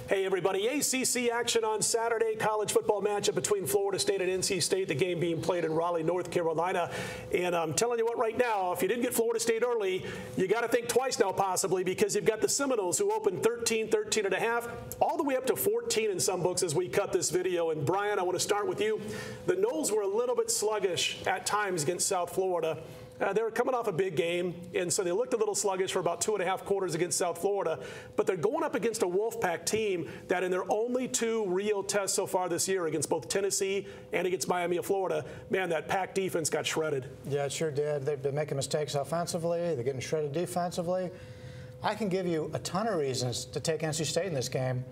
Hey everybody, ACC action on Saturday, college football matchup between Florida State and NC State, the game being played in Raleigh, North Carolina. And I'm telling you what right now, if you didn't get Florida State early, you got to think twice now possibly, because you've got the Seminoles who opened 13 and a half, all the way up to 14 in some books as we cut this video. And Brian, I want to start with you. The Noles were a little bit sluggish at times against South Florida. They were coming off a big game, and so they looked a little sluggish for about 2.5 quarters against South Florida. But they're going up against a Wolfpack team that in their only 2 real tests so far this year, against both Tennessee and against Miami of Florida, man, that Pack defense got shredded. Yeah, it sure did. They've been making mistakes offensively. They're getting shredded defensively. I can give you a ton of reasons to take NC State in this game,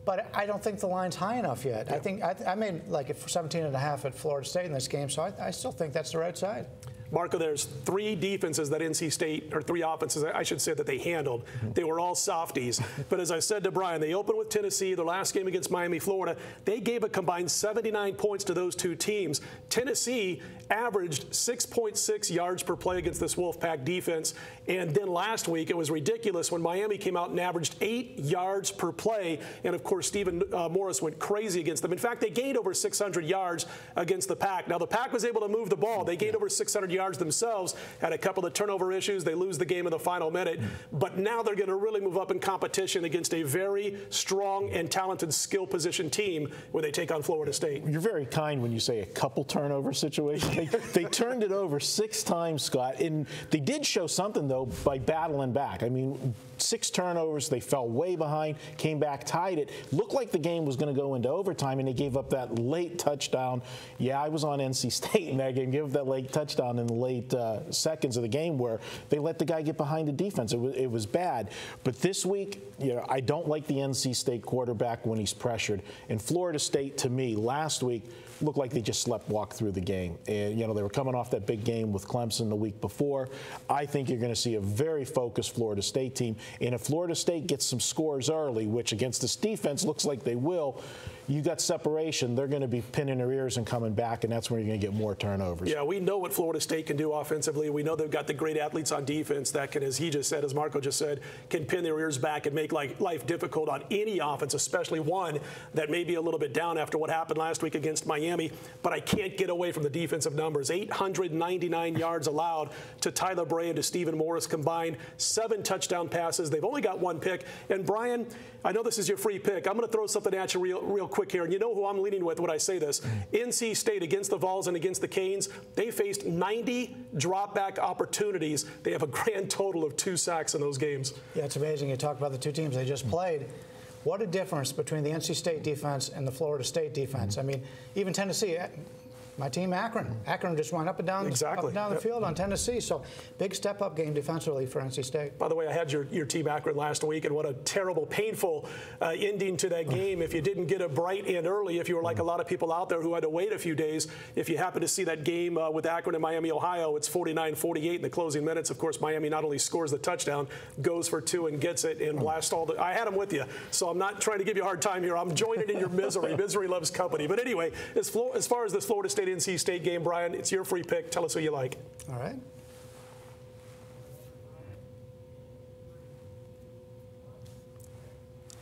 but I don't think the line's high enough yet. Yeah. I think I made like 17 and a half at Florida State in this game, so I still think that's the right side. Marco, there's 3 defenses that NC State, or 3 offenses, I should say, that they handled. They were all softies. But as I said to Brian, they opened with Tennessee. Their last game against Miami, Florida, they gave a combined 79 points to those 2 teams. Tennessee averaged 6.6 yards per play against this Wolfpack defense. And then last week, it was ridiculous when Miami came out and averaged 8 yards per play. And, of course, Stephen Morris went crazy against them. In fact, they gained over 600 yards against the Pack. Now, the Pack was able to move the ball. They gained over 600 yards themselves, had a couple of turnover issues. They lose the game in the final minute. But now they're going to really move up in competition against a very strong and talented skill position team when they take on Florida State. You're very kind when you say a couple turnover situations. They turned it over 6 times, Scott. And they did show something, though, by battling back. I mean, 6 turnovers. They fell way behind, came back, tied it. Looked like the game was going to go into overtime, and they gave up that late touchdown. Yeah, I was on NC State in that game. Gave up that late touchdown in the late seconds of the game where they let the guy get behind the defense. It was bad. But this week, you know, I don't like the NC State quarterback when he's pressured. And Florida State, to me, last week, looked like they just walked through the game. And, you know, they were coming off that big game with Clemson the week before. I think you're going to see a very focused Florida State team. And if Florida State gets some scores early, which against this defense looks like they will, you got separation. They're going to be pinning their ears and coming back, and that's where you're going to get more turnovers. Yeah, we know what Florida State can do offensively. We know they've got the great athletes on defense that can, as he just said, as Marco just said, can pin their ears back and make life difficult on any offense, especially one that may be a little bit down after what happened last week against Miami. But I can't get away from the defensive numbers. 899 yards allowed to Tyler Bray and to Stephen Morris combined. 7 touchdown passes. They've only got 1 pick. And Brian, I know this is your free pick. I'm going to throw something at you real quick here. And you know who I'm leaning with when I say this. NC State against the Vols and against the Canes, they faced 90 drop-back opportunities. They have a grand total of 2 sacks in those games. Yeah, it's amazing. You talk about the 2 teams they just played. What a difference between the NC State defense and the Florida State defense. I mean, even Tennessee, my team, Akron just went up and down, the field on Tennessee. So big step-up game defensively for NC State. By the way, I had your team Akron last week, and what a terrible, painful ending to that game. If you didn't get a bright end early, if you were like a lot of people out there who had to wait a few days, if you happen to see that game with Akron and Miami, Ohio, it's 49-48 in the closing minutes. Of course, Miami not only scores the touchdown, goes for 2 and gets it and blasts all the. I had them with you, so I'm not trying to give you a hard time here. I'm joining in your misery. Misery loves company. But anyway, as far as this Florida State NC State game, Brian, it's your free pick. Tell us who you like. All right.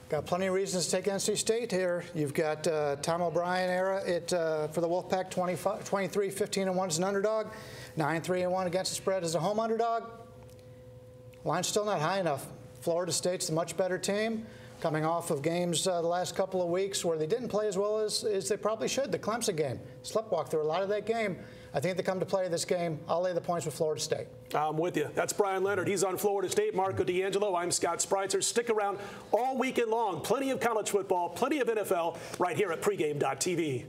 Got plenty of reasons to take NC State here. You've got Tom O'Brien era for the Wolfpack, 23-15-1 as an underdog, 9-3-1 against the spread as a home underdog. Line's still not high enough. Florida State's the much better team, coming off of games the last couple of weeks where they didn't play as well as they probably should. The Clemson game, sleptwalked through a lot of that game. I think they come to play this game. I'll lay the points with Florida State. I'm with you. That's Bryan Leonard. He's on Florida State. Marco D'Angelo. I'm Scott Spreitzer. Stick around all weekend long. Plenty of college football, plenty of NFL right here at pregame.tv.